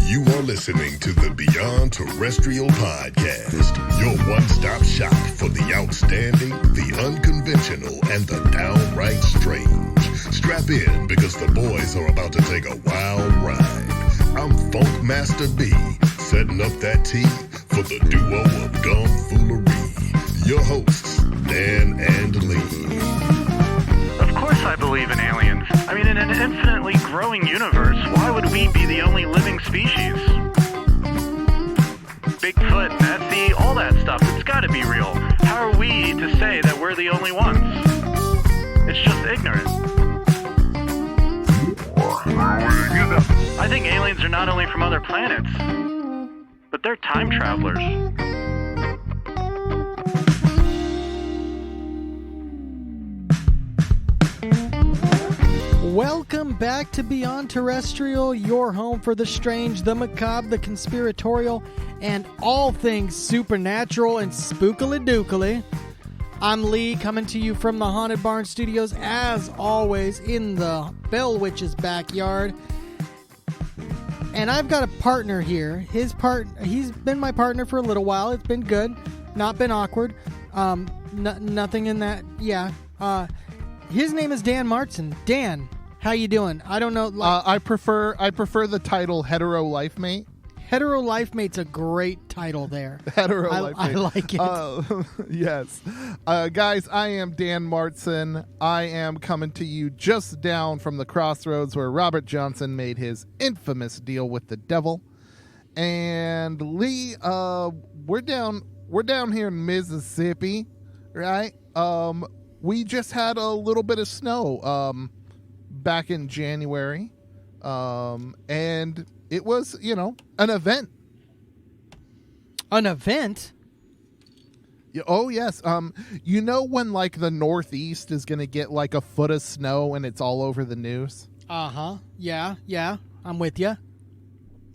You are listening to the Beyond Terrestrial podcast, your one-stop shop for the outstanding, the unconventional, and the downright strange. Strap in because the boys are about to take a wild ride. I'm Funk Master B, setting up that tea for the duo of Gumfoolery. Your hosts, Dan and Lee. Of course I believe in aliens. I mean, in an infinitely growing universe, why would we be the only living species? Bigfoot, Nessie, all that stuff, it's gotta be real. How are we to say that we're the only ones? It's just ignorant. I think aliens are not only from other planets, but they're time travelers. Welcome back to Beyond Terrestrial, your home for the strange, the macabre, the conspiratorial, and all things supernatural and spookily dookily. I'm Lee, coming to you from the Haunted Barn Studios, as always, in the Bell Witch's backyard. And I've got a partner here. He's been my partner for a little while. It's been good, not been awkward. Nothing in that. Yeah. His name is Dan Martson. Dan, how you doing? I don't know. I prefer the title Hetero Life Mate. Hetero Life Mate's a great title there. Hetero Life Mate. I like it. Yes. Guys, I am Dan Martson. I am coming to you just down from the crossroads where Robert Johnson made his infamous deal with the devil. And Lee, we're down here in Mississippi, right? We just had a little bit of snow back in January, and it was, an event. An event? Oh, yes. When, the Northeast is going to get, a foot of snow and it's all over the news? Uh-huh. Yeah. I'm with you.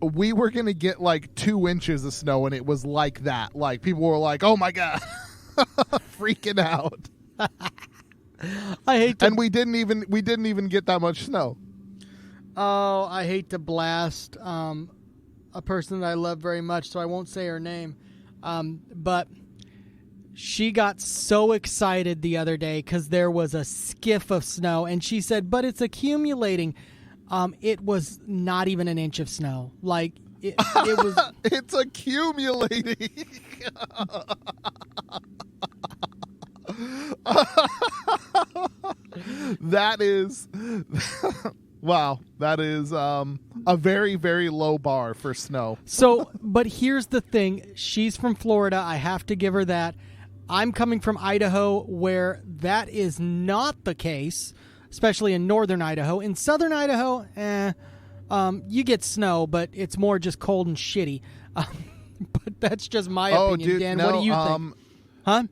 We were going to get, 2 inches of snow, and it was like that. People were like, oh, my God. Freaking out. I hate to... And we didn't even get that much snow. Oh, I hate to blast a person that I love very much, so I won't say her name. But she got so excited the other day because there was a skiff of snow, and she said, but it's accumulating. It was not even an inch of snow. It was... It's accumulating. That is wow, that is a very, very low bar for snow. So, but here's the thing. She's from Florida. I have to give her that. I'm coming from Idaho, where that is not the case, especially in northern Idaho. In southern Idaho, you get snow, but it's more just cold and shitty. But that's just my opinion, dude, Dan. no, What do you think? Huh?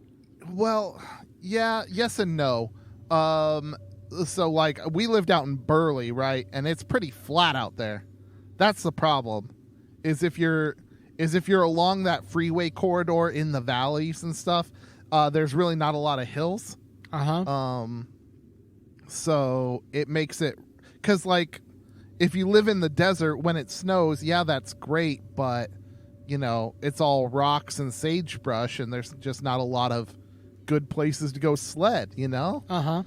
Well, yeah, yes and no. So we lived out in Burley, right? And it's pretty flat out there. That's the problem. Is if you're along that freeway corridor in the valleys and stuff, there's really not a lot of hills. Uh-huh. So it makes it, cuz if you live in the desert when it snows, yeah, that's great, but it's all rocks and sagebrush, and there's just not a lot of good places to go sled, Uh-huh.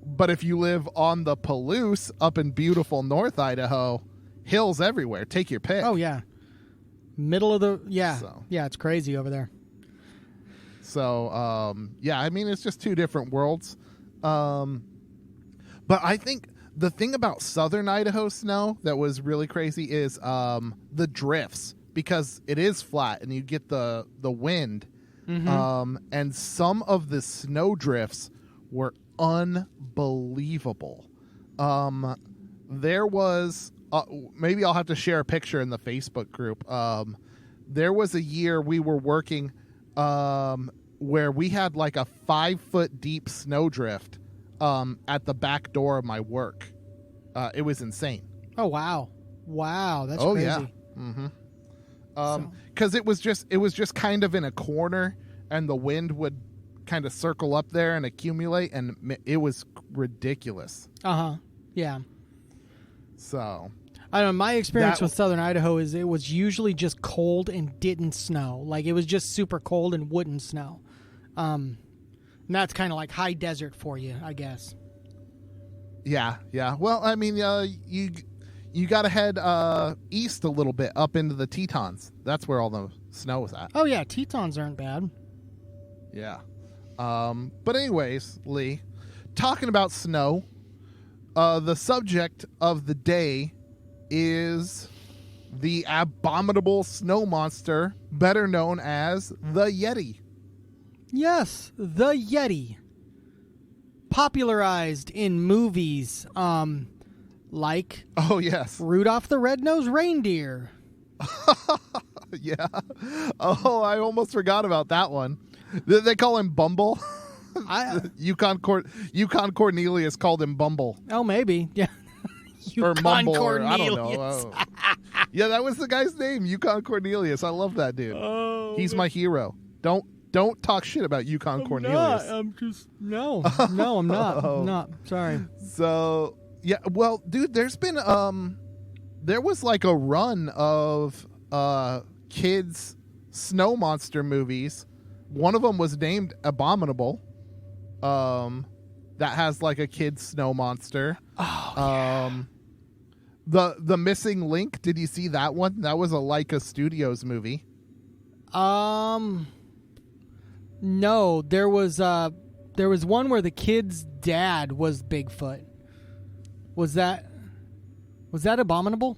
But if you live on the Palouse up in beautiful North Idaho, hills everywhere. Take your pick. Oh, yeah. Middle of the... Yeah. So. Yeah, it's crazy over there. So, it's just two different worlds. But I think the thing about southern Idaho snow that was really crazy is the drifts, because it is flat and you get the wind. Mm-hmm. And some of the snow drifts were unbelievable. There was maybe I'll have to share a picture in the Facebook group. There was a year we were working where we had a 5-foot deep snowdrift at the back door of my work. It was insane. Oh, wow. That's crazy. Yeah. Mm-hmm. Because it was just kind of in a corner, and the wind would kind of circle up there and accumulate, and it was ridiculous. Uh-huh. Yeah. So, I don't know. My experience That- with Southern Idaho is it was usually just cold and didn't snow. Like it was just super cold and wouldn't snow. And that's kind of like high desert for you, I guess. Yeah. Well, I mean, you got to head east a little bit up into the Tetons. That's where all the snow is at. Oh yeah, Tetons aren't bad. Yeah. But anyways, Lee, talking about snow, the subject of the day is the abominable snow monster, better known as the Yeti. Yes, the Yeti. Popularized in movies like Oh, yes. Rudolph the Red-Nosed Reindeer. Yeah. Oh, I almost forgot about that one. They call him Bumble. Yukon Cornelius called him Bumble. Oh, maybe. Yeah. Or Yukon Mumble, or I don't Cornelius. know. Yeah, that was the guy's name, Yukon Cornelius. I love that dude. Oh, He's my hero. Don't talk shit about Yukon Cornelius. I'm just no, I'm not. Oh. I'm not. Sorry. So yeah, well, dude, there's been there was like a run of kids snow monster movies. One of them was named Abominable. That has like a kid's snow monster. Oh, yeah. The Missing Link. Did you see that one? That was a Leica Studios movie. No, there was one where the kid's dad was Bigfoot. Was that Abominable?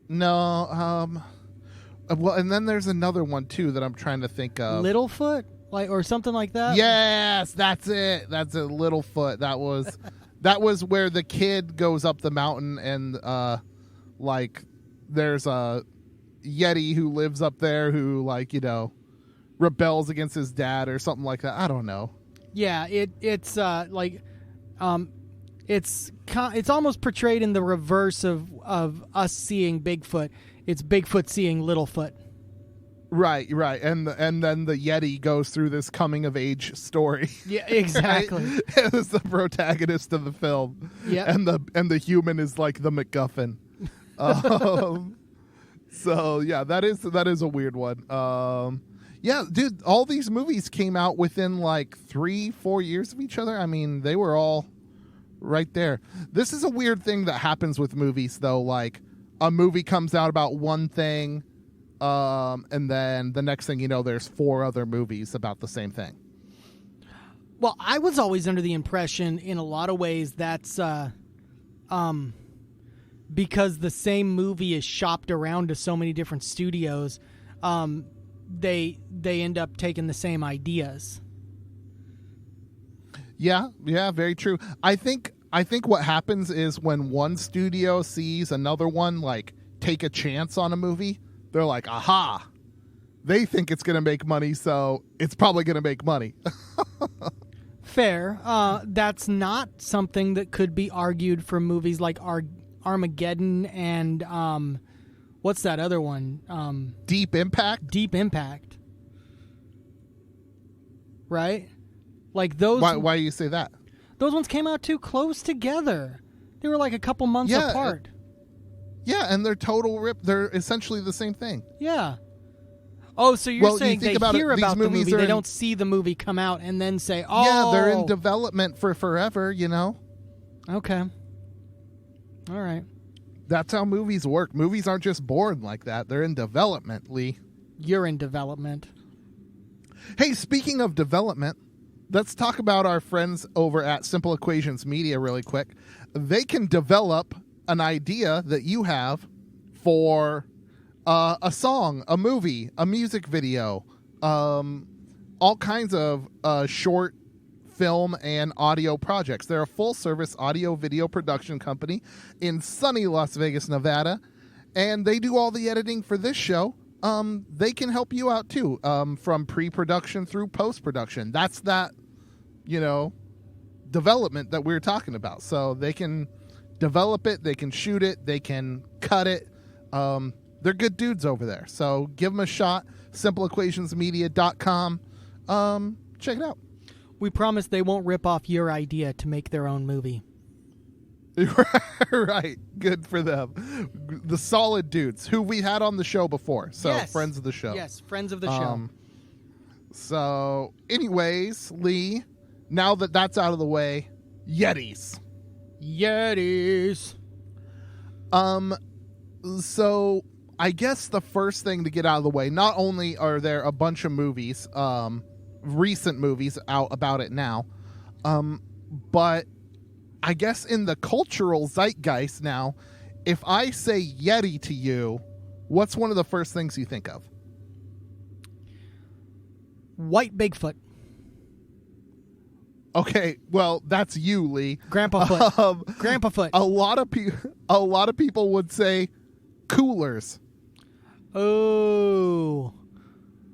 No. Well, and then there's another one too that I'm trying to think of. Littlefoot, like or something like that. Yes, that's it. That's it. Littlefoot. That was where the kid goes up the mountain and like there's a Yeti who lives up there who like rebels against his dad or something like that. I don't know. Yeah, it's it's almost portrayed in the reverse of us seeing Bigfoot. It's Bigfoot seeing Littlefoot. Right, and then the Yeti goes through this coming of age story. Yeah, exactly. Right? It's the protagonist of the film. Yeah, and the human is like the MacGuffin. So yeah, that is a weird one. Yeah, dude, all these movies came out within like 3-4 years of each other. I mean, they were all right there. This is a weird thing that happens with movies, though. Like, a movie comes out about one thing, and then the next thing you know, there's 4 other movies about the same thing. Well, I was always under the impression, in a lot of ways, that's because the same movie is shopped around to so many different studios. They end up taking the same ideas. Yeah, very true. I think what happens is when one studio sees another one like take a chance on a movie, they're like, aha, they think it's going to make money, so it's probably going to make money. Fair. That's not something that could be argued for movies like Armageddon and what's that other one? Deep Impact? Deep Impact. Right? Like those. Why do you say that? Those ones came out too close together. They were like a couple months apart. Yeah, and they're total rip. They're essentially the same thing. Yeah. Oh, so you're saying they hear about the movie, they don't see the movie come out and then say, oh. Yeah, they're in development for forever, you know? Okay. All right. That's how movies work. Movies aren't just born like that. They're in development, Lee. You're in development. Hey, speaking of development, let's talk about our friends over at Simple Equations Media really quick. They can develop an idea that you have for a song, a movie, a music video, all kinds of short film and audio projects. They're a full-service audio-video production company in sunny Las Vegas, Nevada, and they do all the editing for this show. They can help you out, too, from pre-production through post-production. That's that, development that we're talking about. So they can develop it, they can shoot it, they can cut it. They're good dudes over there. So give them a shot. SimpleEquationsMedia.com. Check it out. We promise they won't rip off your idea to make their own movie. Right. Good for them. The solid dudes who we had on the show before. So Yes. friends of the show. Yes, friends of the show. So anyways, Lee, now that that's out of the way, Yetis. Yetis. So I guess the first thing to get out of the way, not only are there a bunch of movies, recent movies out about it now, but I guess in the cultural zeitgeist now, if I say Yeti to you, what's one of the first things you think of? White Bigfoot. Okay, well, that's you, Lee. Grandpa Foot. Grandpa Foot. A lot of people would say coolers. Oh.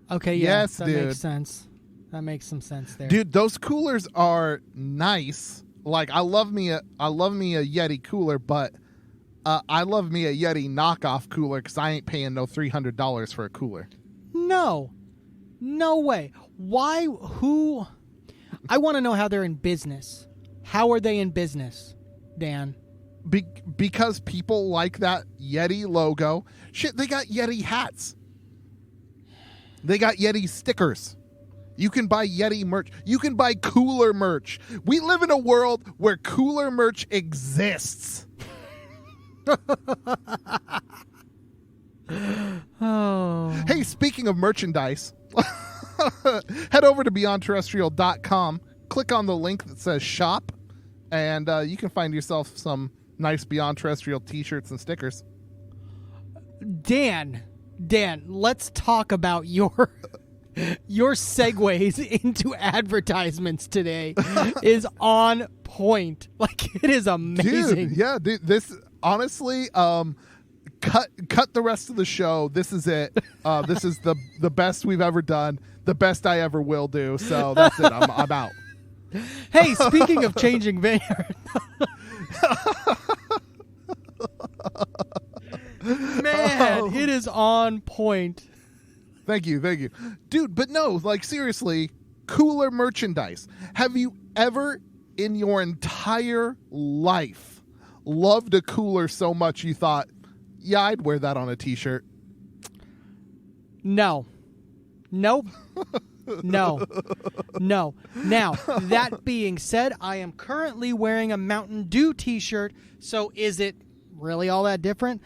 Okay, yeah. Yes, that dude. makes sense. That makes some sense there. Dude, those coolers are nice. Like, I love me a Yeti cooler, but I love me a Yeti knockoff cooler because I ain't paying no $300 for a cooler. No way. Why? Who? I want to know how they're in business. How are they in business, Dan? Because people like that Yeti logo. Shit, they got Yeti hats. They got Yeti stickers. You can buy Yeti merch. You can buy cooler merch. We live in a world where cooler merch exists. Oh. Hey, speaking of merchandise, head over to beyondterrestrial.com, click on the link that says shop, and you can find yourself some nice Beyond Terrestrial t-shirts and stickers. Dan, let's talk about your segues into advertisements today is on point. Like, it is amazing. Dude, this honestly, cut the rest of the show. This is it. This is the best we've ever done, the best I ever will do. So that's it. I'm out. Hey, speaking of changing vineyard. Man, it is on point. Thank you. Dude, but no, like, seriously, cooler merchandise. Have you ever in your entire life loved a cooler so much you thought, yeah, I'd wear that on a t-shirt? No. Nope. No. Now, that being said, I am currently wearing a Mountain Dew t-shirt, so is it really all that different?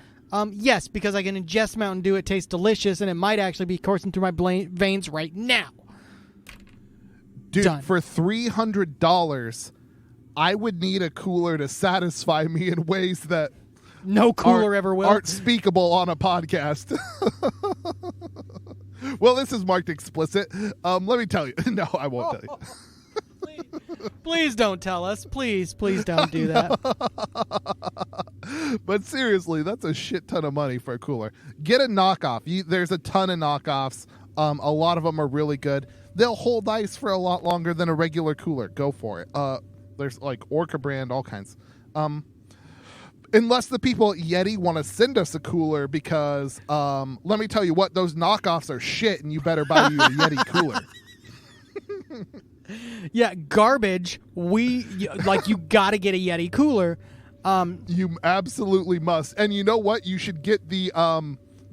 Yes, because I can ingest Mountain Dew, it tastes delicious, and it might actually be coursing through my veins right now. Dude, Done. For $300, I would need a cooler to satisfy me in ways that No cooler ever will. aren't speakable on a podcast. Well, this is marked explicit. Let me tell you. No, I won't tell you. Please don't tell us. Please don't do that. But seriously, that's a shit ton of money for a cooler. Get a knockoff. There's a ton of knockoffs. A lot of them are really good. They'll hold ice for a lot longer than a regular cooler. Go for it. There's like Orca brand, all kinds. Unless the people at Yeti want to send us a cooler, because let me tell you what, those knockoffs are shit, and you better buy you a Yeti cooler. Yeah, garbage. You got to get a Yeti cooler. You absolutely must. And you know what? You should get the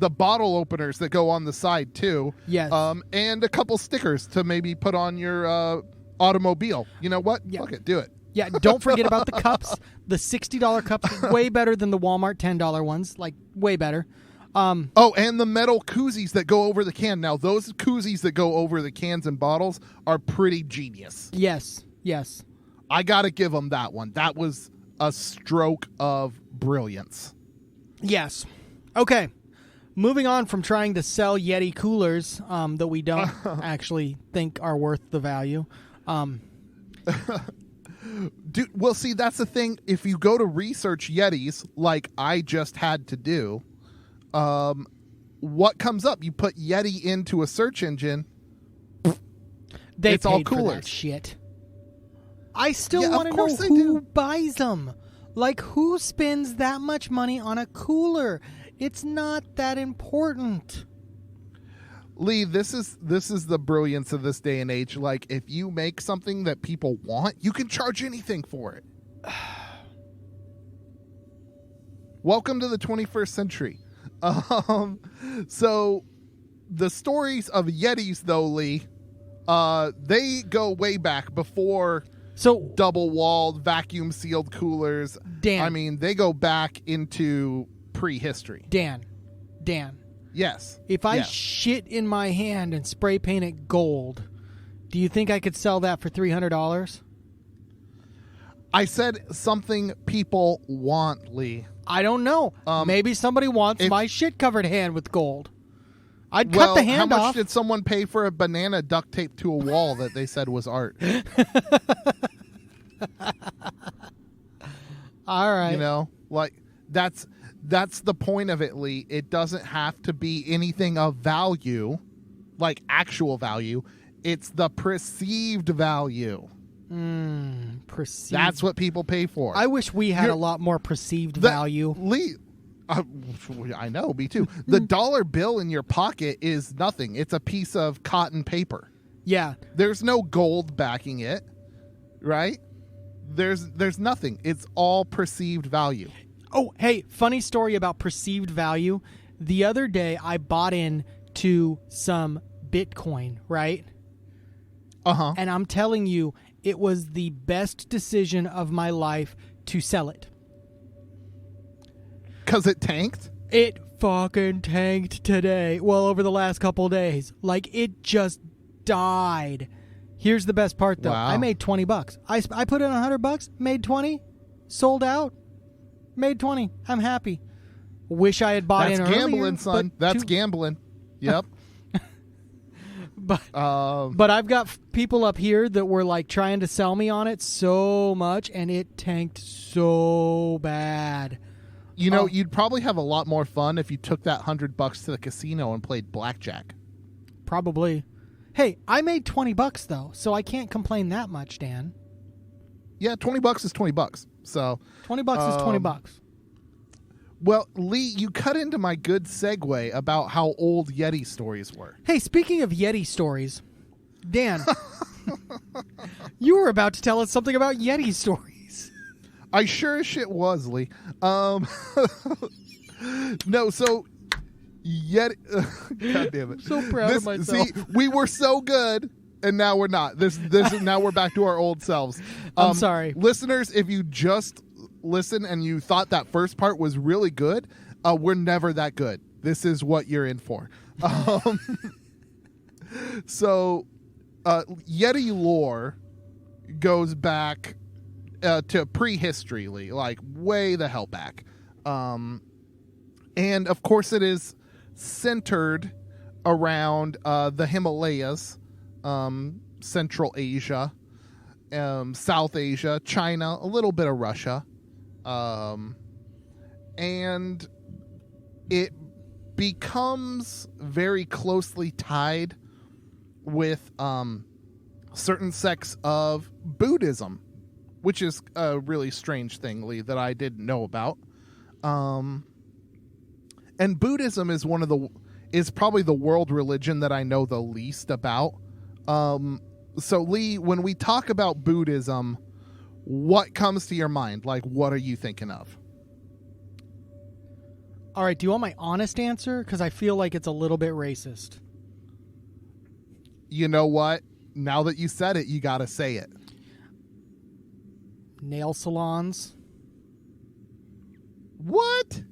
bottle openers that go on the side too. Yes. And a couple stickers to maybe put on your automobile. You know what? Yeah. Fuck it, do it. Yeah, don't forget about the cups. The $60 cups, way better than the Walmart $10 ones. Like, way better. Oh, and the metal koozies that go over the can. Now, those koozies that go over the cans and bottles are pretty genius. Yes. I got to give them that one. That was a stroke of brilliance. Yes. Okay. Moving on from trying to sell Yeti coolers that we don't actually think are worth the value. Dude, well, see, that's the thing. If you go to research Yetis, like I just had to do, what comes up? You put Yeti into a search engine. They it's paid all for coolers. that shit. I still Yeah, want of to know course they who do. buys them. Like, who spends that much money on a cooler? It's not that important. Lee, this is the brilliance of this day and age. Like, if you make something that people want, you can charge anything for it. Welcome to the 21st century. So the stories of Yetis, though, Lee, they go way back before double-walled, vacuum-sealed coolers. Dan. I mean, they go back into prehistory. Dan. Yes. If I shit in my hand and spray paint it gold, do you think I could sell that for $300? I said something people want, Lee. I don't know. Maybe somebody wants my shit-covered hand with gold. I'd cut the hand off. How off. much did someone pay for a banana duct taped to a wall that they said was art? All right. You know, like that's the point of it, Lee. It doesn't have to be anything of value, like actual value. It's the perceived value. Perceived. That's what people pay for. I wish we had a lot more perceived value. Lee, I know, me too. The dollar bill in your pocket is nothing. It's a piece of cotton paper. Yeah. There's no gold backing it, right? There's nothing. It's all perceived value. Oh, hey, funny story about perceived value. The other day, I bought into some Bitcoin, right? Uh-huh. And I'm telling you, it was the best decision of my life to sell it. Because it tanked? It fucking tanked today. Well, over the last couple days. Like, it just died. Here's the best part, though. Wow. I made $20. I put in $100, made 20, sold out, made 20. I'm happy. Wish I had bought in earlier. That's gambling, son. That's gambling. Yep. But I've got people up here that were like trying to sell me on it so much, and it tanked so bad. You know, you'd probably have a lot more fun if you took that $100 to the casino and played blackjack. Probably. Hey, I made $20 though, so I can't complain that much, Dan. Yeah, $20 is $20. So $20 is $20. Well, Lee, you cut into my good segue about how old Yeti stories were. Hey, speaking of Yeti stories, Dan, you were about to tell us something about Yeti stories. I sure as shit was, Lee. No, so Yeti. God damn it! So proud of myself. See, we were so good, and now we're not. This now we're back to our old selves. I'm sorry, listeners. If you just listen and you thought that first part was really good, we're never that good. This is what you're in for. So Yeti lore goes back to prehistory, like way the hell back. And of course it is centered around the Himalayas, Central Asia, South Asia, China, a little bit of Russia. And it becomes very closely tied with certain sects of Buddhism, which is a really strange thing, Lee, that I didn't know about. And Buddhism is is probably the world religion that I know the least about. So Lee, when we talk about Buddhism, what comes to your mind? Like, what are you thinking of? All right, do you want my honest answer? Because I feel like it's a little bit racist. You know what? Now that you said it, you got to say it. Nail salons. What?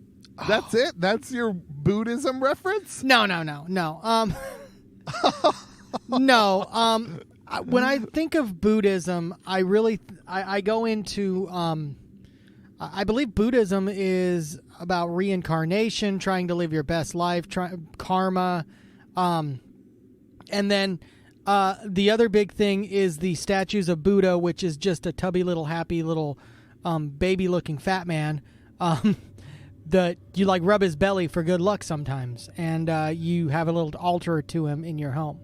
That's it? That's your Buddhism reference? No. No. When I think of Buddhism, I go into I believe Buddhism is about reincarnation, trying to live your best life, karma, and then the other big thing is the statues of Buddha, which is just a tubby little happy little baby-looking fat man that you like rub his belly for good luck sometimes, and you have a little altar to him in your home.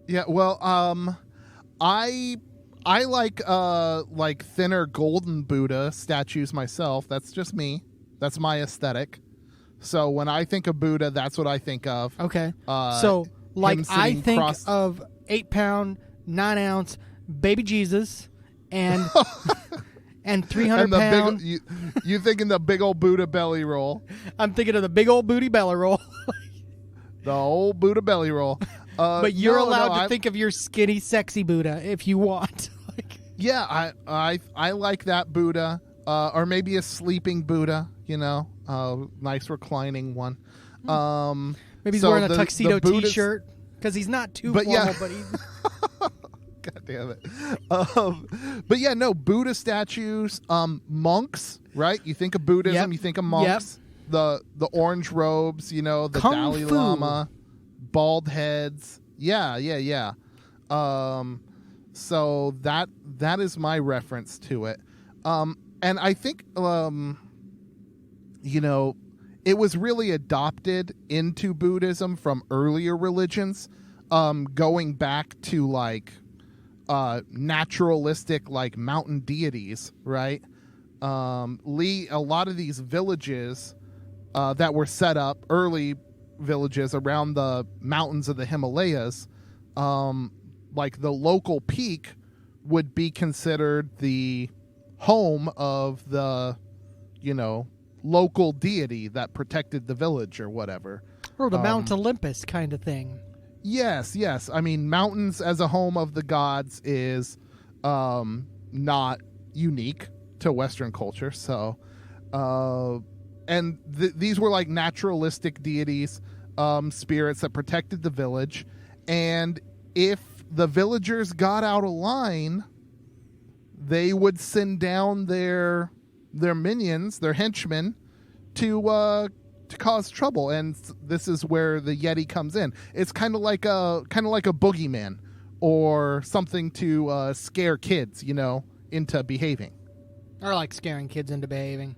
Yeah, well, I like thinner golden Buddha statues myself. That's just me. That's my aesthetic. So when I think of Buddha, that's what I think of. Okay. So like I think of 8-pound, 9-ounce baby Jesus and and 300 and the pound. You thinking the big old Buddha belly roll? I'm thinking of the big old booty belly roll. The old Buddha belly roll. But you're allowed to think of your skinny, sexy Buddha if you want. Yeah, I like that Buddha, or maybe a sleeping Buddha. Nice reclining one. Maybe he's wearing a tuxedo T-shirt because he's not too formal, but he's. God damn it. But yeah, no, Buddha statues, monks, right? You think of Buddhism, you think of monks. Yep. The orange robes, the Kung Dalai Fu. Lama, bald heads. Yeah. So that is my reference to it. And I think it was really adopted into Buddhism from earlier religions, going back to like naturalistic like mountain deities, right? A lot of these villages that were set up, early villages around the mountains of the Himalayas, like the local peak would be considered the home of the local deity that protected the village or whatever, or the Mount Olympus kind of thing. Yes. I mean, mountains as a home of the gods is not unique to Western culture. So, and these were like naturalistic deities, spirits that protected the village. And if the villagers got out of line, they would send down their minions, their henchmen, to cause trouble. And this is where the Yeti comes in. It's kind of like a boogeyman or something to scare kids, into behaving. Or like scaring kids into behaving.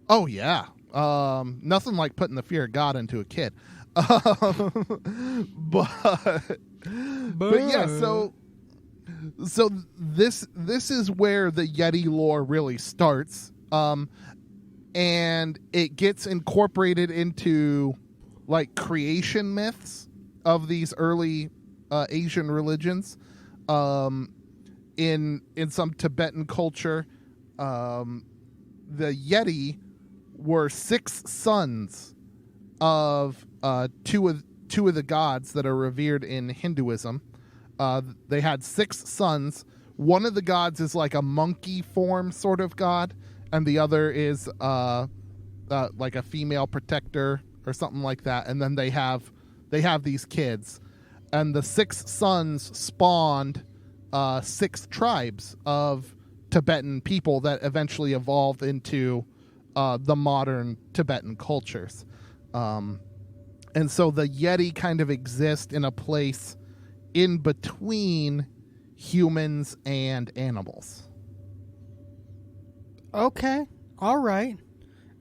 Oh yeah. Nothing like putting the fear of God into a kid. But yeah, so this is where the Yeti lore really starts. And it gets incorporated into like creation myths of these early Asian religions. In some Tibetan culture, the Yeti were 6 sons of two of the gods that are revered in Hinduism. They had 6 sons. One of the gods is like a monkey form sort of god, and the other is like a female protector or something like that. And then they have these kids, and the 6 sons spawned 6 tribes of Tibetan people that eventually evolved into the modern Tibetan cultures. And so the Yeti kind of exist in a place in between humans and animals. Okay, all right.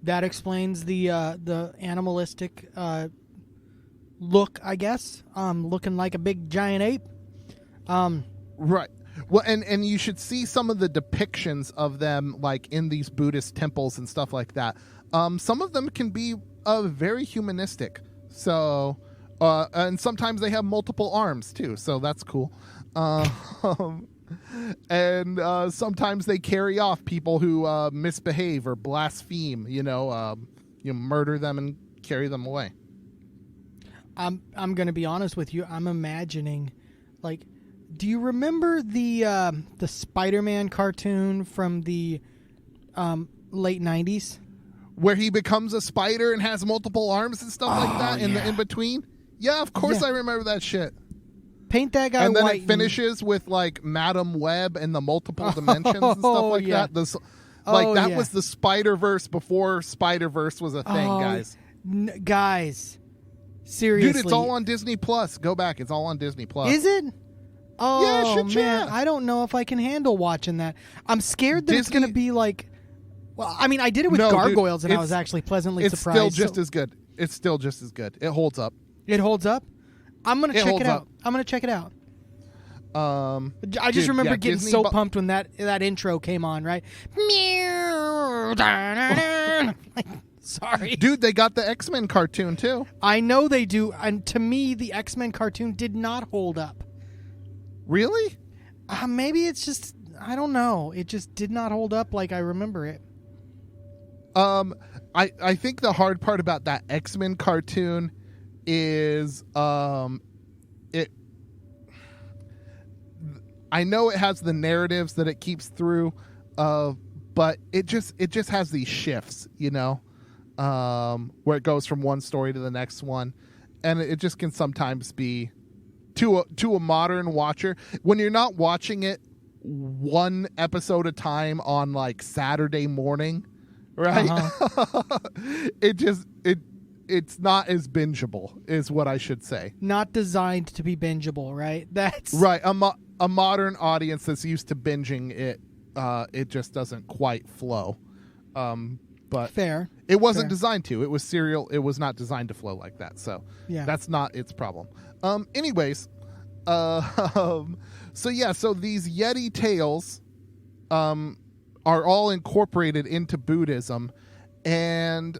That explains the animalistic look, I guess. Looking like a big giant ape. Right. Well, and you should see some of the depictions of them, like in these Buddhist temples and stuff like that. Some of them can be very humanistic. So, and sometimes they have multiple arms too. So that's cool. And sometimes they carry off people who misbehave or blaspheme. You murder them and carry them away. I'm going to be honest with you. I'm imagining, like, do you remember the Spider-Man cartoon from the late 90s? Where he becomes a spider and has multiple arms and stuff like that in between? Yeah, of course I remember that shit. Paint that guy white. And then it finishes with like Madam Web and the multiple dimensions and stuff like that. That was the Spider-Verse before Spider-Verse was a thing, guys. Guys, seriously. Dude, it's all on Disney Plus. Go back. It's all on Disney Plus. Is it? Oh, yeah, man. I don't know if I can handle watching that. I'm scared that it's going to be like... Well, I mean, I did it with Gargoyles, and I was actually pleasantly surprised. It's still just as good. It's still just as good. It holds up. It holds up? I'm going to check it out. I'm going to check it out. I just remember getting Disney pumped when that intro came on, right? Sorry. Dude, they got the X-Men cartoon, too. I know they do, and to me, the X-Men cartoon did not hold up. Really? Maybe it's just... I don't know. It just did not hold up like I remember it. I think the hard part about that X-Men cartoon is it. I know it has the narratives that it keeps through, but it just has these shifts, you know, where it goes from one story to the next one, and it just can sometimes be to a modern watcher, when you're not watching it one episode at a time on like Saturday morning, right? Uh-huh. It's not as bingeable, is what I should say. Not designed to be bingeable, right? That's right. A modern audience that's used to binging it, it just doesn't quite flow. But fair. It wasn't fair. designed to. It was serial. It was not designed to flow like that. So yeah, that's not its problem. Anyways, so these Yeti tales are all incorporated into Buddhism, and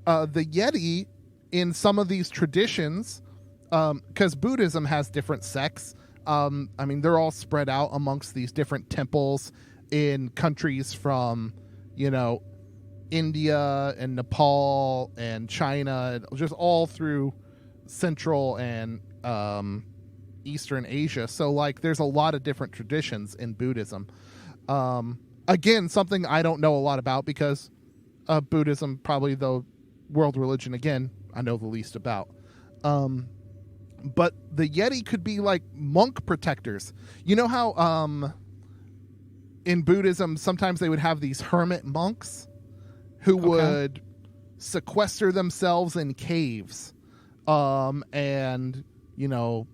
the Yeti in some of these traditions, because Buddhism has different sects. I mean, they're all spread out amongst these different temples in countries from, you know, India and Nepal and China, just all through Central and Eastern Asia. So, like, there's a lot of different traditions in Buddhism. Again, something I don't know a lot about, because Buddhism, probably the world religion, again, I know the least about. But the Yeti could be like monk protectors. You know how in Buddhism sometimes they would have these hermit monks who would sequester themselves in caves, and, you know,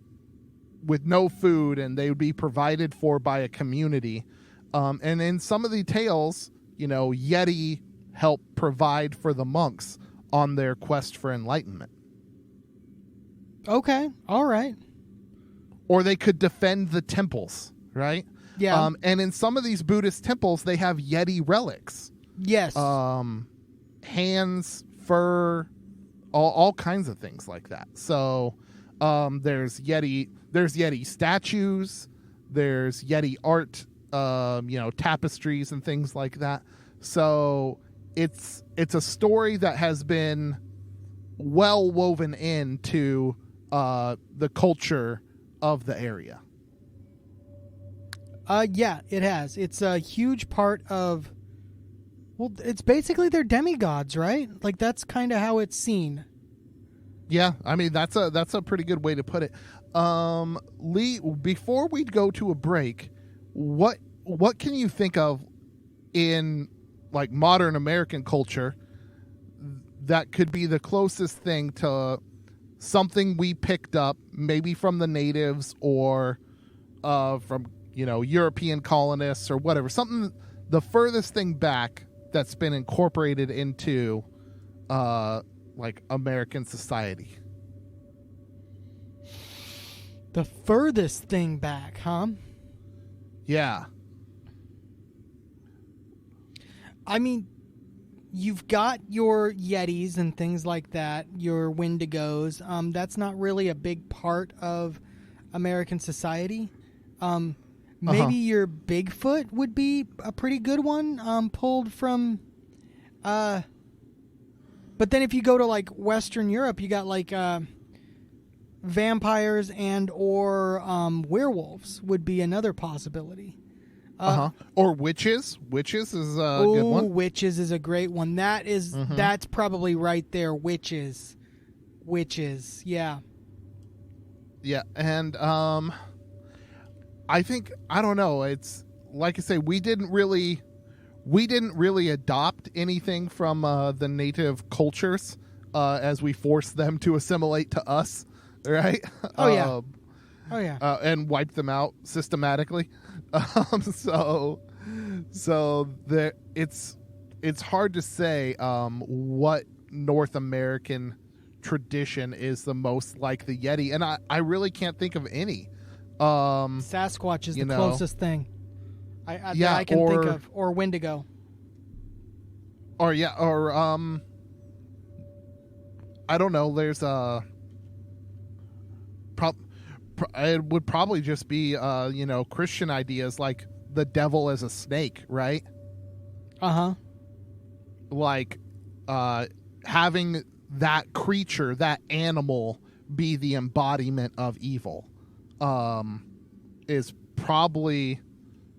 with no food, and they would be provided for by a community. And in some of the tales, you know, Yeti help provide for the monks on their quest for enlightenment. Okay, all right. Or they could defend the temples, right? Yeah. And in some of these Buddhist temples, they have Yeti relics. Yes. Hands, fur, all kinds of things like that. So there's Yeti statues, there's Yeti art, you know, tapestries and things like that. So it's a story that has been well woven into the culture of the area. Yeah, it has. It's a huge part of, well, it's basically their demigods, right? Like, that's kind of how it's seen. Yeah, I mean, that's a pretty good way to put it. Lee, before we go to a break, what can you think of in, like, modern American culture that could be the closest thing to something we picked up, maybe from the natives or from, you know, European colonists or whatever, something, the furthest thing back that's been incorporated into like American society? The furthest thing back, huh? Yeah. I mean, you've got your Yetis and things like that, your Wendigos. That's not really a big part of American society. Maybe your Bigfoot would be a pretty good one, pulled from... But then if you go to, like, Western Europe, you got, like, vampires and or werewolves would be another possibility. Or witches. Witches is a good one. Witches is a great one. That is that's probably right there. Witches, yeah. Yeah, and I think, I don't know, it's like I say, we didn't really adopt anything from the native cultures as we forced them to assimilate to us, right? Oh yeah. And wipe them out systematically. So there, it's hard to say what North American tradition is the most like the Yeti, and I really can't think of any. Sasquatch is the closest thing I can think of, or Wendigo. I don't know. There's it would probably just be Christian ideas like the devil as a snake, right? Uh-huh. Like having that creature, that animal, be the embodiment of evil is probably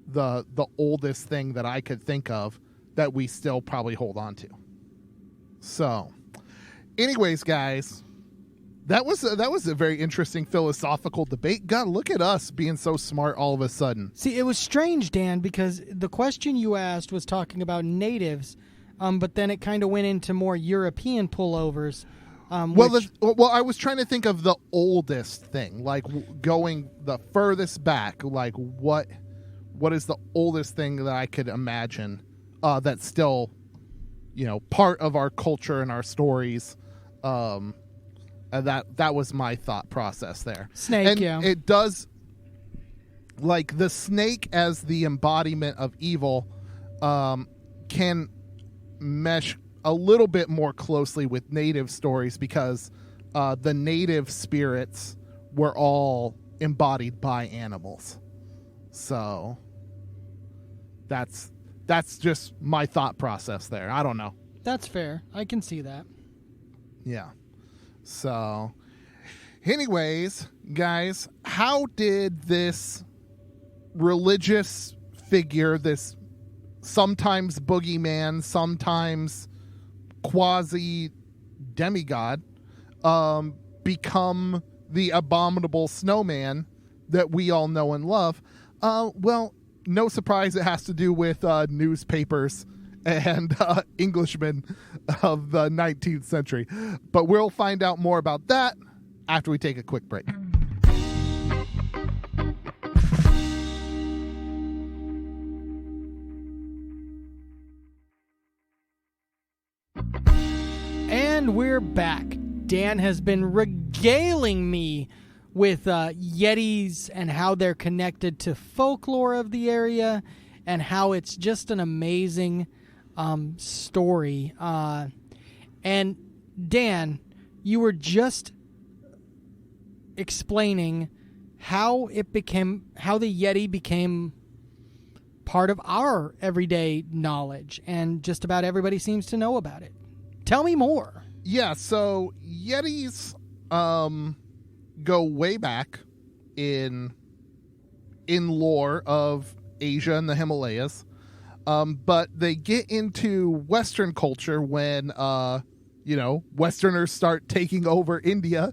the oldest thing that I could think of that we still probably hold on to. So, anyways, guys, that was a very interesting philosophical debate. God, look at us being so smart all of a sudden. See, it was strange, Dan, because the question you asked was talking about natives, but then it kind of went into more European pullovers. Well, I was trying to think of the oldest thing, like going the furthest back. Like what is the oldest thing that I could imagine that's still, part of our culture and our stories. And that was my thought process there. Snake, and yeah. It does, like the snake as the embodiment of evil, can mesh a little bit more closely with native stories because the native spirits were all embodied by animals. So that's just my thought process there. I don't know. That's fair. I can see that. Yeah. So anyways, guys, how did this religious figure, this sometimes boogeyman, sometimes quasi demigod, become the abominable snowman that we all know and love? Well, no surprise, it has to do with newspapers and Englishmen of the 19th century. But we'll find out more about that after we take a quick break. And we're back. Dan has been regaling me with yetis and how they're connected to folklore of the area and how it's just an amazing story. And Dan, you were just explaining how the Yeti became part of our everyday knowledge, and just about everybody seems to know about it. Tell me more. Yeah, so Yetis go way back in lore of Asia and the Himalayas. But they get into Western culture when, Westerners start taking over India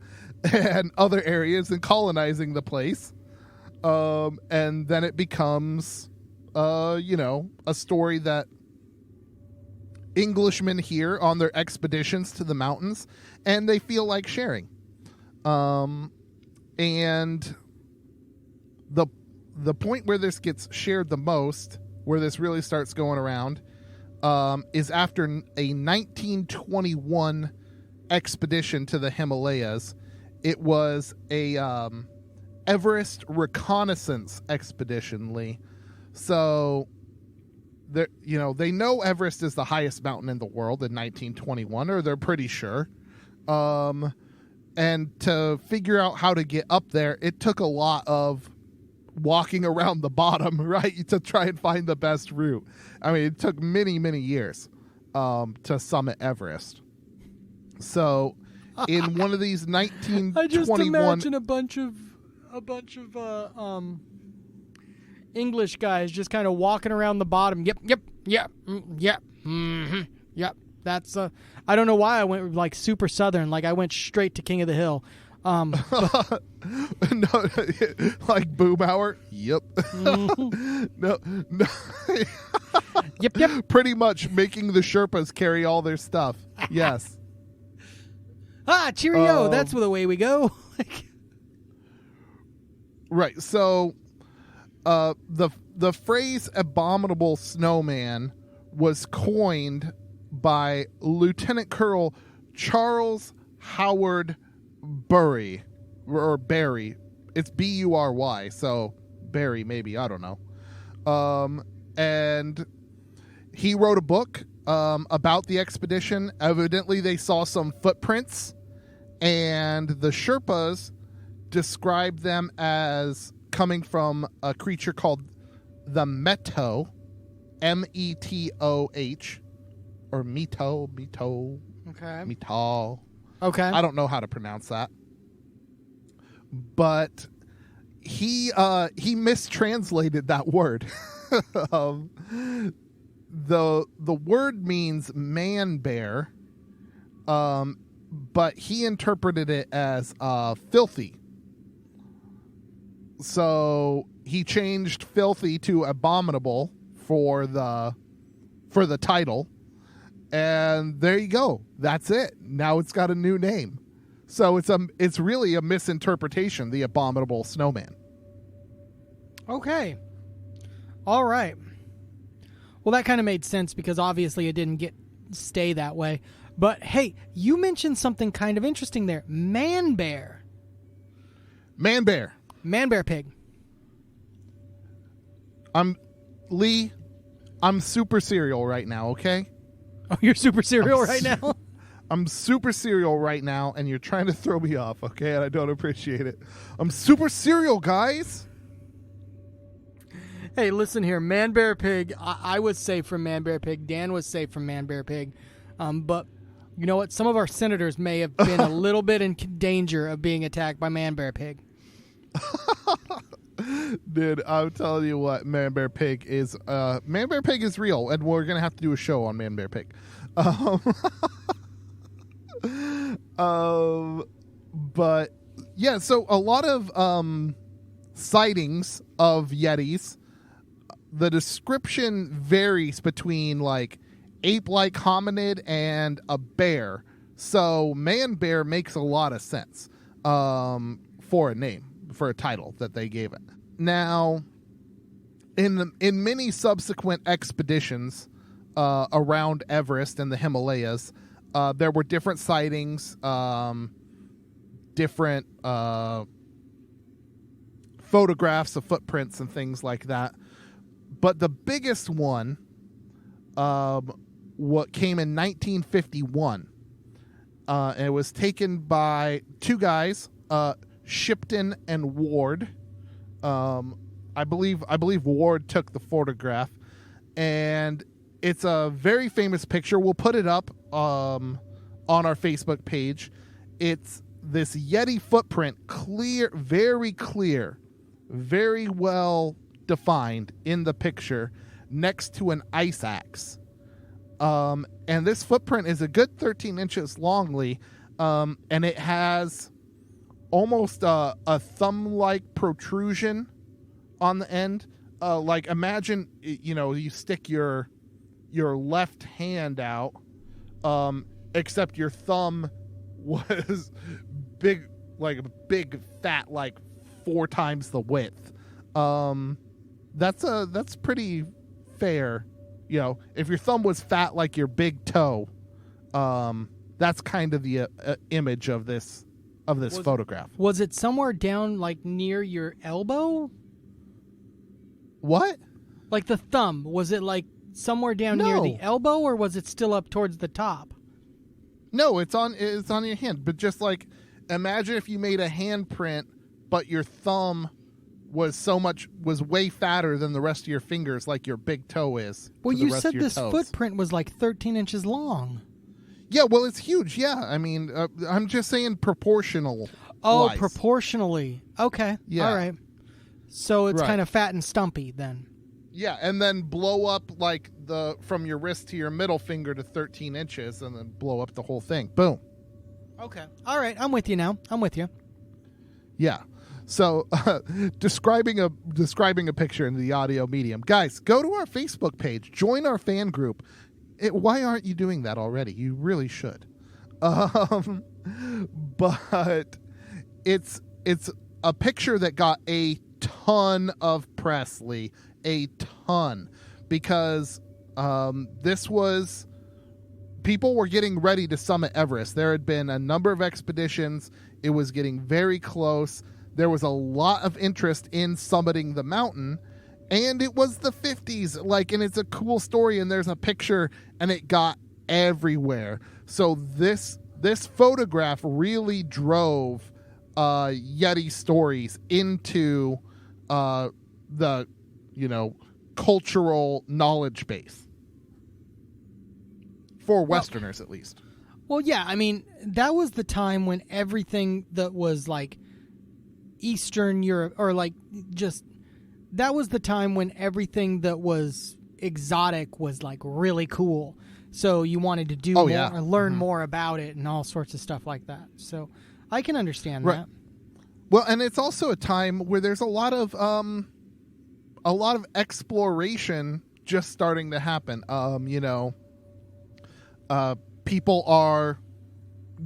and other areas and colonizing the place. And then it becomes, a story that Englishmen hear on their expeditions to the mountains, and they feel like sharing. And the point where this gets shared the most, where this really starts going around, is after a 1921 expedition to the Himalayas. It was a Everest reconnaissance expedition, Lee. So, they know Everest is the highest mountain in the world in 1921, or they're pretty sure. And to figure out how to get up there, it took a lot of walking around the bottom, right, to try and find the best route. I mean, it took many, many years to summit Everest. So, in one of these 1921, I just imagine a bunch of English guys just kind of walking around the bottom. Yep. Mm-hmm, yep. That's I don't know why I went like super southern, like I went straight to King of the Hill. No, like Boomhauer. Yep. Mm-hmm. No. Yep. Pretty much making the Sherpas carry all their stuff. Yes. Cheerio. That's the way we go. Right. So, the phrase "abominable snowman" was coined by Lieutenant Colonel Charles Howard Bury, or Barry. It's Bury, so Barry maybe, I don't know. And he wrote a book about the expedition. Evidently, they saw some footprints, and the Sherpas described them as coming from a creature called the Meto, Metoh, or Meto, Okay. Metal. Okay. I don't know how to pronounce that. But he mistranslated that word. The word means man bear, but he interpreted it as filthy. So he changed filthy to abominable for the title, and there you go. That's it. Now it's got a new name. So it's really a misinterpretation, the abominable snowman. Okay. All right. Well, that kind of made sense because obviously it didn't stay that way. But hey, you mentioned something kind of interesting there. Man bear. Man bear. Man bear pig. I'm super serial right now, okay? Oh, you're super serial right now? I'm super serial right now, and you're trying to throw me off, okay? And I don't appreciate it. I'm super serial, guys. Hey, listen here. Man bear pig. I was safe from man bear pig. Dan was safe from man bear pig. But you know what? Some of our senators may have been a little bit in danger of being attacked by man bear pig. Dude, I'm telling you what, man bear pig is real, and we're gonna have to do a show on man bear pig. But yeah, so a lot of sightings of Yetis. The description varies between like ape-like hominid and a bear. So man bear makes a lot of sense for a name, for a title that they gave it. Now, in many subsequent expeditions around Everest and the Himalayas, there were different sightings, different photographs of footprints and things like that. But the biggest one, what came in 1951, and it was taken by two guys, Shipton and Ward. I believe Ward took the photograph, and it's a very famous picture. We'll put it up on our Facebook page. It's this Yeti footprint, clear, very well defined in the picture, next to an ice axe. And this footprint is a good 13 inches longly, and it has almost a thumb-like protrusion on the end. Like imagine, you stick your left hand out, except your thumb was big, like a big fat, like 4 times the width. That's pretty fair. If your thumb was fat like your big toe, that's kind of the image of this photograph. Was it somewhere down, like near your elbow? What? Like the thumb? Was it like somewhere down near the elbow, or was it still up towards the top? No, it's on your hand. But just like imagine if you made a handprint, but your thumb was way fatter than the rest of your fingers, like your big toe is. Well, you said this footprint was like 13 inches long. Yeah, well, it's huge. Yeah, I mean, I'm just saying proportional. Oh, wise. Proportionally. Okay. Yeah. All right. So it's Right. kind of fat and stumpy then. Yeah, and then blow up like from your wrist to your middle finger to 13 inches, and then blow up the whole thing. Boom. Okay. All right. I'm with you now. I'm with you. Yeah. So, describing a picture in the audio medium, guys, go to our Facebook page, join our fan group. Why aren't you doing that already? You really should. But it's a picture that got a ton of press, Lee, a ton, because people were getting ready to summit Everest. There had been a number of expeditions. It was getting very close. There was a lot of interest in summiting the mountain, and it was the 50s, and it's a cool story, and there's a picture, and it got everywhere. So this photograph really drove Yeti stories into the cultural knowledge base for Westerners, at least. Well, yeah, I mean, that was the time when everything that was like Eastern Europe, or like just, that was the time when everything that was exotic was like really cool. So you wanted to do more, learn more about it and all sorts of stuff like that. So I can understand that. Well, and it's also a time where there's a lot of exploration just starting to happen. People are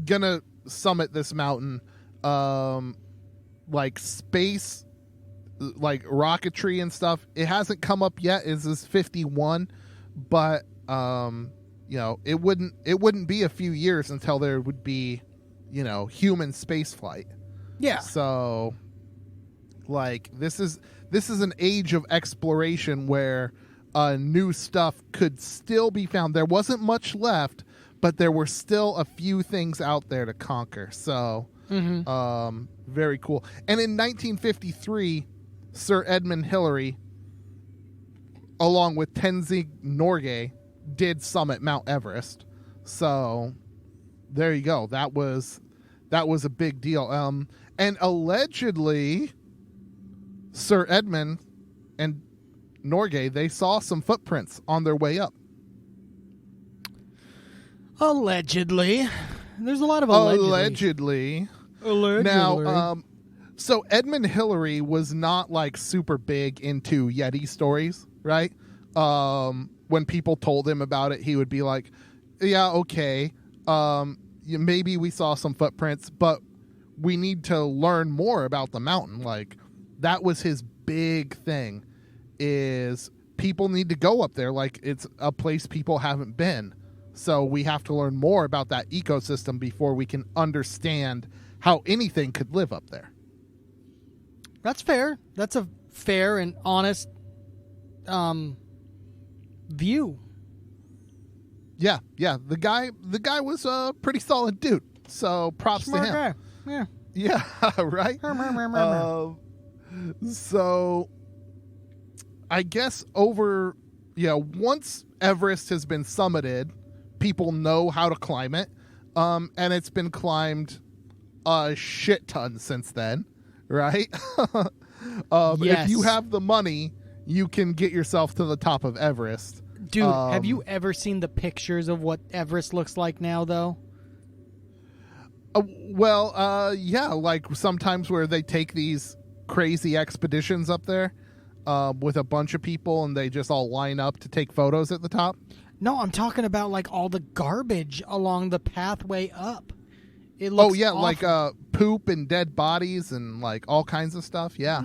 gonna summit this mountain, like space, like rocketry and stuff. It hasn't come up yet. This is 51, but it wouldn't be a few years until there would be, human space flight. Yeah. So, like, this is an age of exploration where new stuff could still be found. There wasn't much left, but there were still a few things out there to conquer. So, very cool. And in 1953, Sir Edmund Hillary, along with Tenzing Norgay, did summit Mount Everest. So, there you go. That was a big deal. And allegedly, Sir Edmund and Norgay, they saw some footprints on their way up. Allegedly. There's a lot of allegedly. Now, so Edmund Hillary was not like super big into Yeti stories, right? When people told him about it, he would be like, yeah, okay. Maybe we saw some footprints, but we need to learn more about the mountain. Like, that was his big thing, is people need to go up there. Like, it's a place people haven't been. So we have to learn more about that ecosystem before we can understand how anything could live up there. That's fair. That's a fair and honest view. Yeah. The guy was a pretty solid dude. So props Smart to him. guy. Yeah. Yeah, right? So I guess once Everest has been summited, people know how to climb it. And it's been climbed a shit ton since then, right? Yes. If you have the money, you can get yourself to the top of Everest. Dude, have you ever seen the pictures of what Everest looks like now, though? Yeah, like sometimes where they take these crazy expeditions up there with a bunch of people and they just all line up to take photos at the top. No, I'm talking about like all the garbage along the pathway up. It looks awful. Like poop and dead bodies and like all kinds of stuff. Yeah,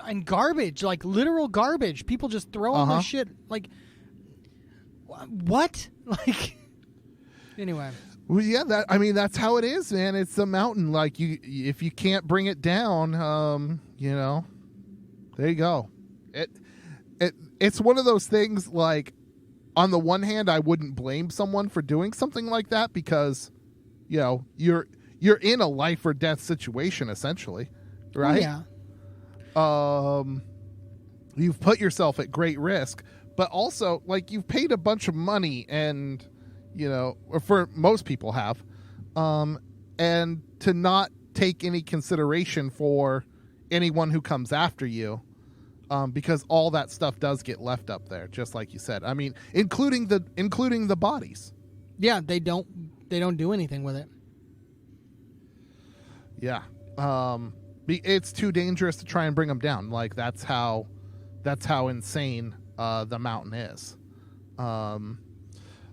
and garbage, like literal garbage. People just throwing their shit. Like, what? Like, anyway. Well, yeah, that's how it is, man. It's a mountain. Like, if you can't bring it down, there you go. It's one of those things. Like, on the one hand, I wouldn't blame someone for doing something like that because, you're in a life or death situation essentially, right? Oh, yeah. You've put yourself at great risk, but also like you've paid a bunch of money and. Or for most people have, and to not take any consideration for anyone who comes after you, because all that stuff does get left up there, just like you said. I mean, including the bodies. Yeah, they don't do anything with it. Yeah, it's too dangerous to try and bring them down. Like that's how insane the mountain is.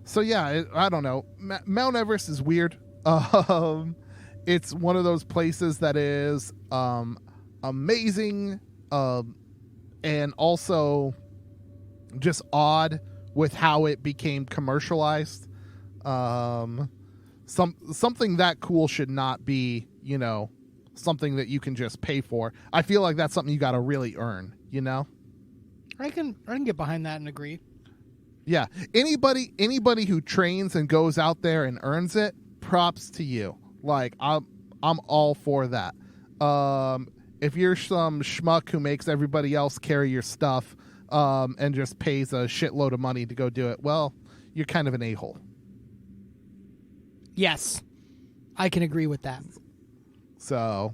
So yeah, I don't know. Mount Everest is weird. It's one of those places that is amazing and also just odd with how it became commercialized. Something that cool should not be, something that you can just pay for. I feel like that's something you got to really earn, I can get behind that and agree. Yeah, anybody who trains and goes out there and earns it, props to you. Like I'm all for that. If you're some schmuck who makes everybody else carry your stuff, and just pays a shitload of money to go do it, well, you're kind of an a-hole. Yes, I can agree with that. So,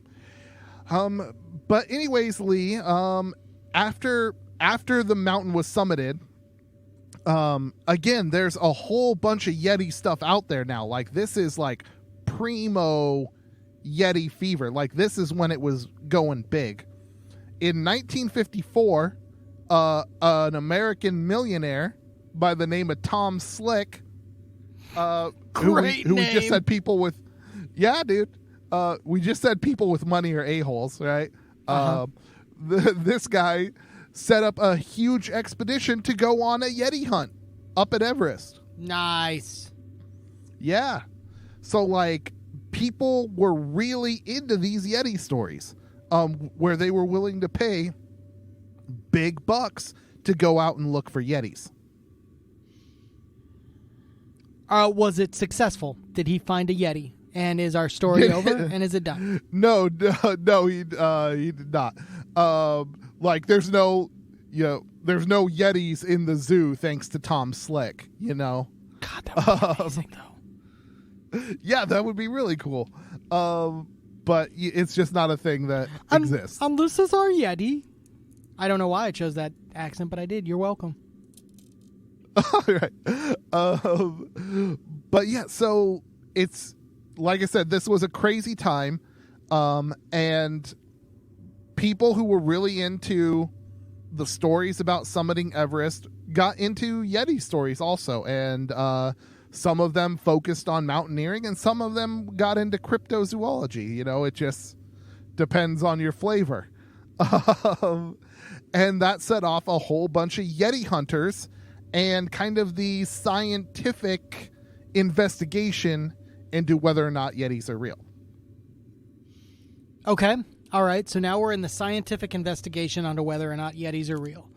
but anyways, Lee, after the mountain was summited, again, there's a whole bunch of Yeti stuff out there now. Like, this is like primo Yeti fever. Like, this is when it was going big. In 1954, an American millionaire by the name of Tom Slick, who we just said people with, yeah, dude. We just said people with money are a-holes, right? This guy set up a huge expedition to go on a Yeti hunt up at Everest. Nice. Yeah. So, like, people were really into these Yeti stories, where they were willing to pay big bucks to go out and look for Yetis. Was it successful? Did he find a Yeti? And is our story over? And is it done? No, he did not. Like, there's no Yetis in the zoo thanks to Tom Slick. God, that would be amazing, though. Yeah, that would be really cool. But it's just not a thing that exists. And this is our Yeti. I don't know why I chose that accent, but I did. You're welcome. All right. But yeah, so it's, like I said, this was a crazy time. And people who were really into the stories about summiting Everest got into Yeti stories also. And some of them focused on mountaineering and some of them got into cryptozoology. It just depends on your flavor. And that set off a whole bunch of Yeti hunters and kind of the scientific investigation into whether or not Yetis are real. Okay. All right. So now we're in the scientific investigation onto whether or not Yetis are real.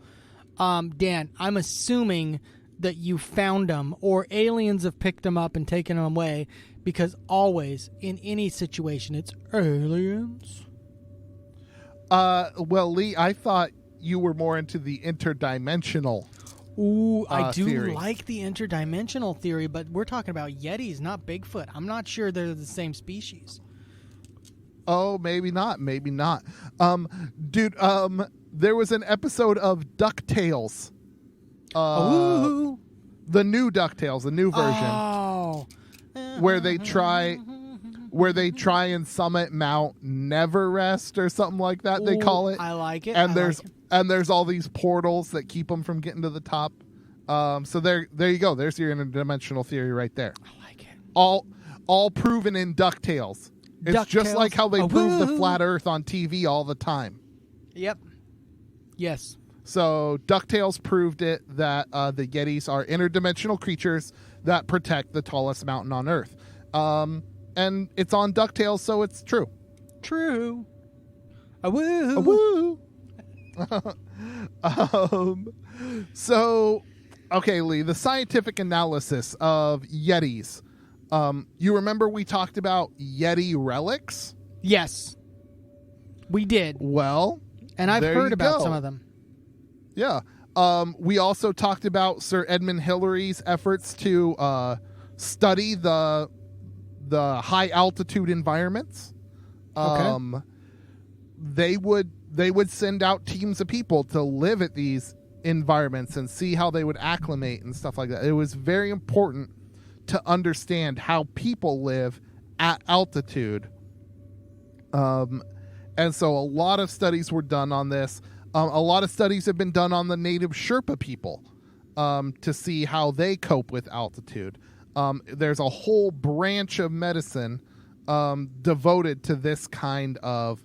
Dan, I'm assuming that you found them or aliens have picked them up and taken them away, because always in any situation it's aliens. Well, Lee, I thought you were more into the interdimensional. Ooh, I do theory. like the interdimensional theory, but we're talking about Yetis, not Bigfoot. I'm not sure they're the same species. Oh, maybe not. Maybe not. Dude, there was an episode of DuckTales. The new DuckTales, the new version. Oh. Where they try and summit Mount Neverest or something like that. They call it. I like it. And there's all these portals that keep them from getting to the top. So there you go. There's your interdimensional theory right there. I like it. All proven in DuckTales. It's DuckTales. just like how they prove the flat Earth on TV all the time. Yep. Yes. So DuckTales proved it that the Yetis are interdimensional creatures that protect the tallest mountain on Earth. And it's on DuckTales, so it's true. True. Woo. Woo. So, okay, Lee, the scientific analysis of Yetis. You remember we talked about Yeti relics? Yes. We did. Well, and I've heard about some of them. Yeah. We also talked about Sir Edmund Hillary's efforts to study the high altitude environments. Okay. They would send out teams of people to live at these environments and see how they would acclimate and stuff like that. It was very important to understand how people live at altitude. And so a lot of studies were done on this. A lot of studies have been done on the native Sherpa people to see how they cope with altitude. There's a whole branch of medicine devoted to this kind of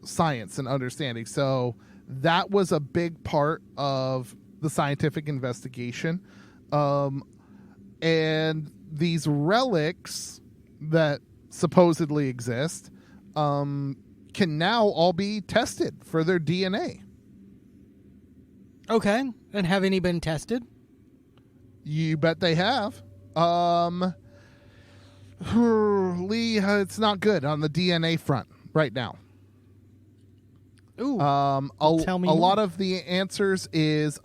science and understanding. So that was a big part of the scientific investigation. And these relics that supposedly exist can now all be tested for their DNA. Okay. And have any been tested? You bet they have. Lee, it's not good on the DNA front right now. Ooh. Tell me a more. lot of the answers is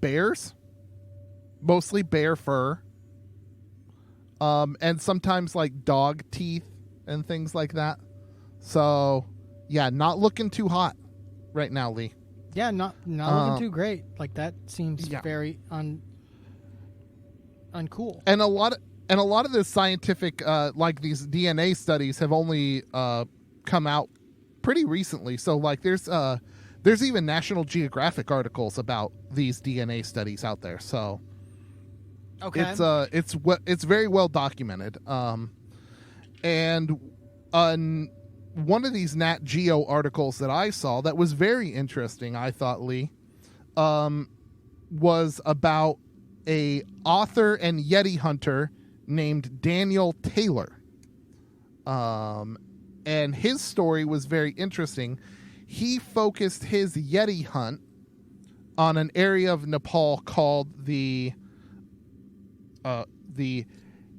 bears, mostly bear fur, and sometimes like dog teeth and things like that. So, yeah, not looking too hot right now, Lee. Yeah, not looking too great. Like that seems Yeah. very uncool. And a lot of the scientific like these DNA studies have only come out pretty recently. So like there's even National Geographic articles about these DNA studies out there. So Okay. it's very well documented. And one of these Nat Geo articles that I saw that was very interesting, I thought, Lee, was about a author and Yeti hunter named Daniel Taylor. And his story was very interesting. He focused his Yeti hunt on an area of Nepal called the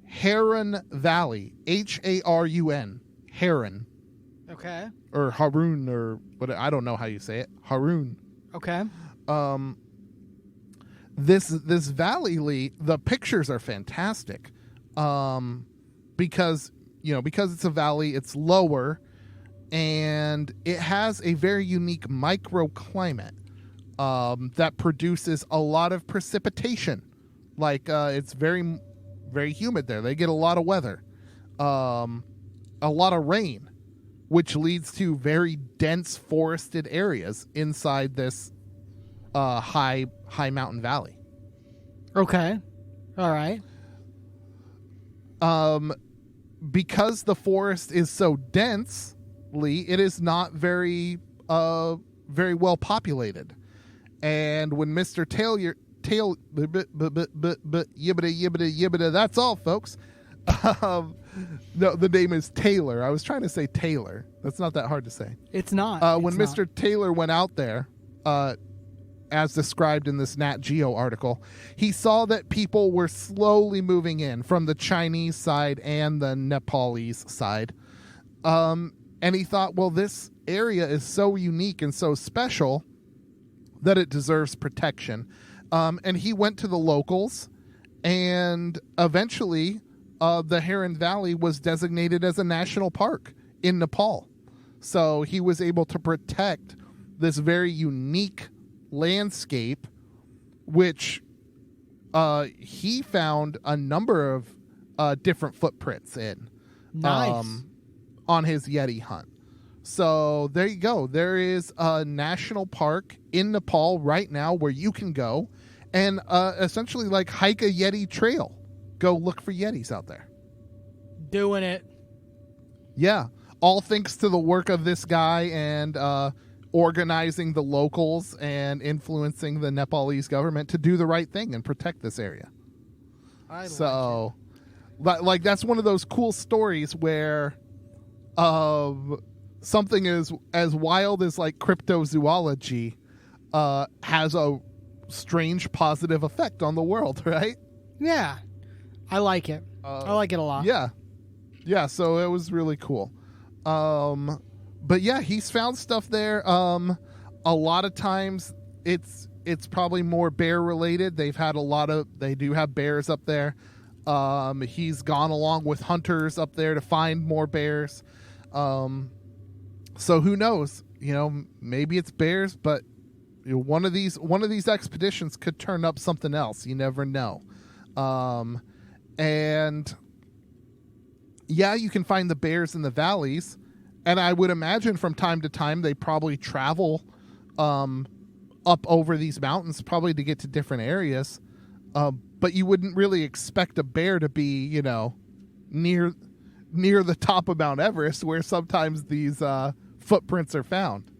Harun Valley, Harun, Harun, Okay. or Harun, or what, I don't know how you say it, Harun. Okay. This valley, Lee, the pictures are fantastic, because it's a valley, it's lower, and it has a very unique microclimate that produces a lot of precipitation. Like it's very, very humid there. They get a lot of weather, a lot of rain, which leads to very dense forested areas inside this high mountain valley. Okay. All right. Because the forest is so dense, Lee, it is not very well populated. And when Mr. Taylor yibbida, that's all, folks. No, the name is Taylor. I was trying to say Taylor. That's not that hard to say. It's not. When It's Mr. Taylor went out there, as described in this Nat Geo article, he saw that people were slowly moving in from the Chinese side and the Nepalese side. And he thought, well, this area is so unique and so special that it deserves protection. And he went to the locals, and eventually the Harun Valley was designated as a national park in Nepal. So he was able to protect this very unique landscape, which he found a number of different footprints in. Nice. On his Yeti hunt. So there you go. There is a national park in Nepal right now where you can go and essentially like hike a Yeti trail. Go look for Yetis out there. Doing it. Yeah. All thanks to the work of this guy and organizing the locals and influencing the Nepalese government to do the right thing and protect this area. So like that's one of those cool stories where something as wild as like cryptozoology has a strange positive effect on the world, right? Yeah. I like it. I like it a lot. Yeah. So it was really cool. But yeah, he's found stuff there. A lot of times it's probably more bear related. They do have bears up there. He's gone along with hunters up there to find more bears. So who knows? Maybe it's bears, but one of these expeditions could turn up something else. You never know. And yeah, you can find the bears in the valleys. And I would imagine from time to time they probably travel up over these mountains probably to get to different areas. But you wouldn't really expect a bear to be, near the top of Mount Everest where sometimes these footprints are found.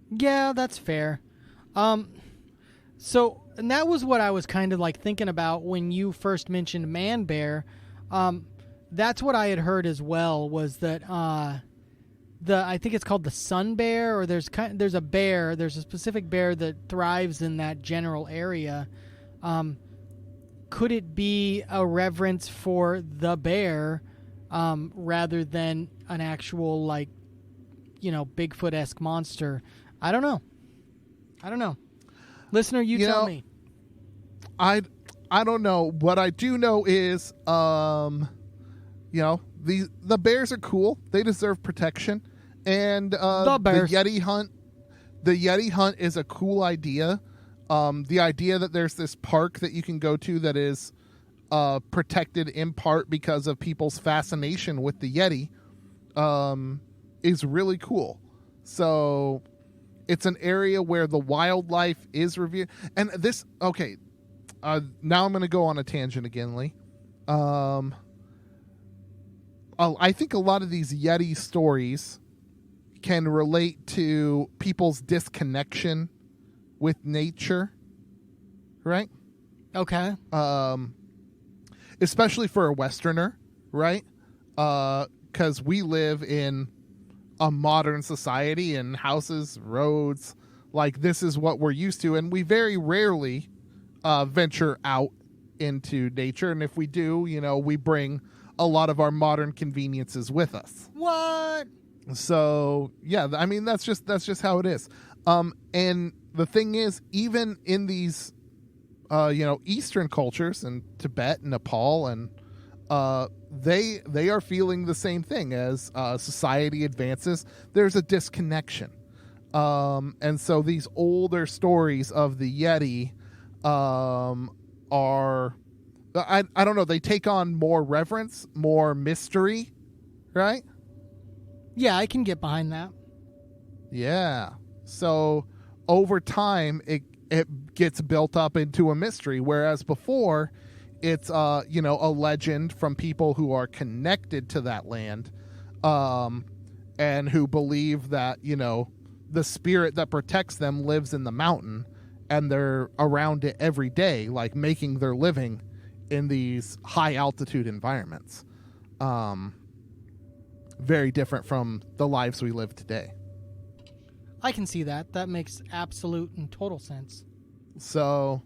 Yeah, that's fair. So, and that was what I was kind of like thinking about when you first mentioned man bear. That's what I had heard as well, was that I think it's called the sun bear, or there's a specific bear that thrives in that general area. Could it be a reverence for the bear rather than an actual Bigfoot-esque monster? I don't know. Listener, you tell me. I don't know. What I do know is, the bears are cool. They deserve protection. And the Yeti hunt. The Yeti hunt is a cool idea. The idea that there's this park that you can go to that is protected in part because of people's fascination with the Yeti is really cool. So it's an area where the wildlife is revered. And this, okay, now I'm going to go on a tangent again, Lee. I think a lot of these Yeti stories can relate to people's disconnection with nature, right? Okay. Especially for a Westerner, right? Because we live in a modern society and houses, roads, like this is what we're used to. And we very rarely venture out into nature. And if we do, we bring a lot of our modern conveniences with us. What? So, yeah, I mean, that's just how it is. And the thing is, even in these, Eastern cultures and Tibet and Nepal, and they are feeling the same thing as society advances. There's a disconnection. And so these older stories of the Yeti are, I don't know, they take on more reverence, more mystery, right? Yeah, I can get behind that. Yeah. So over time, it gets built up into a mystery, whereas before it's, a legend from people who are connected to that land and who believe that, the spirit that protects them lives in the mountain and they're around it every day, like making their living in these high altitude environments. Very different from the lives we live today. I can see that. That makes absolute and total sense. So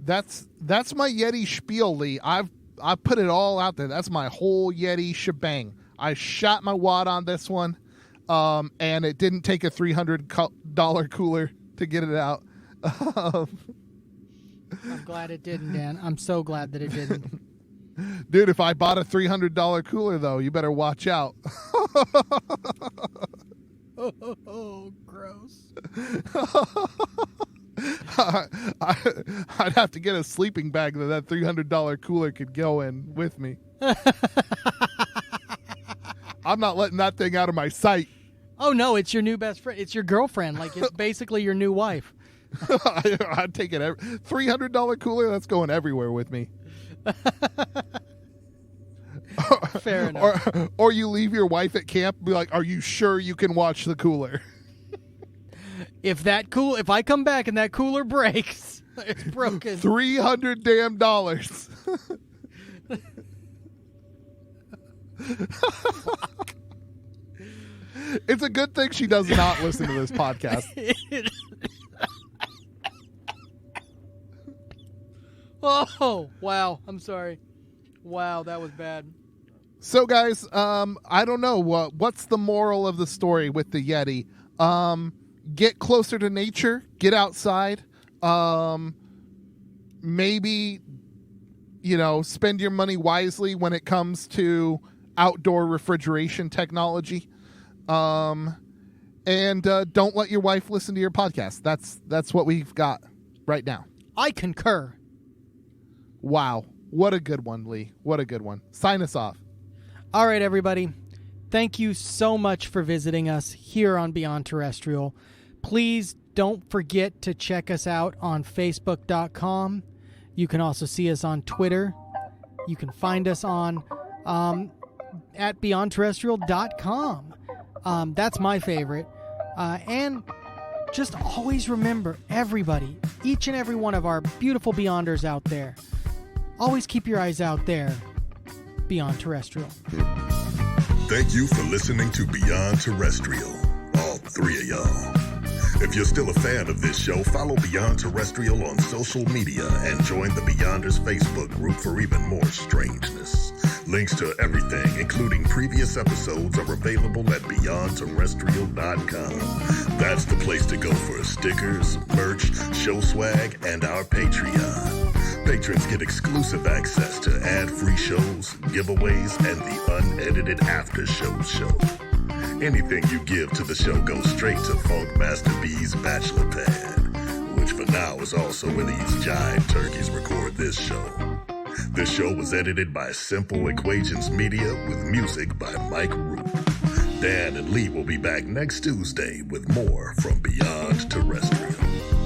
that's my Yeti spiel, Lee. I put it all out there. That's my whole Yeti shebang. I shot my wad on this one, and it didn't take a $300 cooler to get it out. I'm glad it didn't, Dan. I'm so glad that it didn't. Dude, if I bought a $300 cooler, though, you better watch out. Oh, gross. I'd have to get a sleeping bag that $300 cooler could go in with me. I'm not letting that thing out of my sight. Oh, no, it's your new best friend. It's your girlfriend. Like, it's basically your new wife. I'd take it. $300 cooler, that's going everywhere with me. Fair enough. Or you leave your wife at camp and be like, are you sure you can watch the cooler? If I come back and that cooler breaks, it's broken. $300 damn dollars. It's a good thing she does not listen to this podcast. Oh, wow. I'm sorry. Wow, that was bad. So, guys, I don't know. What's the moral of the story with the Yeti? Get closer to nature. Get outside. Maybe, spend your money wisely when it comes to outdoor refrigeration technology. And don't let your wife listen to your podcast. That's what we've got right now. I concur. Wow. What a good one, Lee. What a good one. Sign us off. All right, everybody. Thank you so much for visiting us here on Beyond Terrestrial. Please don't forget to check us out on Facebook.com. You can also see us on Twitter. You can find us on at BeyondTerrestrial.com. That's my favorite. And just always remember, everybody, each and every one of our beautiful Beyonders out there, always keep your eyes out there. Beyond Terrestrial. Thank you for listening to Beyond Terrestrial, all three of y'all. If you're still a fan of this show, follow Beyond Terrestrial on social media and join the Beyonders Facebook group for even more strangeness. Links to everything, including previous episodes, are available at beyondterrestrial.com. That's the place to go for stickers, merch, show swag, and our Patreon. Patrons get exclusive access to ad-free shows, giveaways, and the unedited after-show show. Anything you give to the show goes straight to Funk Master B's bachelor pad, which for now is also where these giant turkeys record this show. This show was edited by Simple Equations Media with music by Mike Root. Dan and Lee will be back next Tuesday with more from Beyond Terrestrial.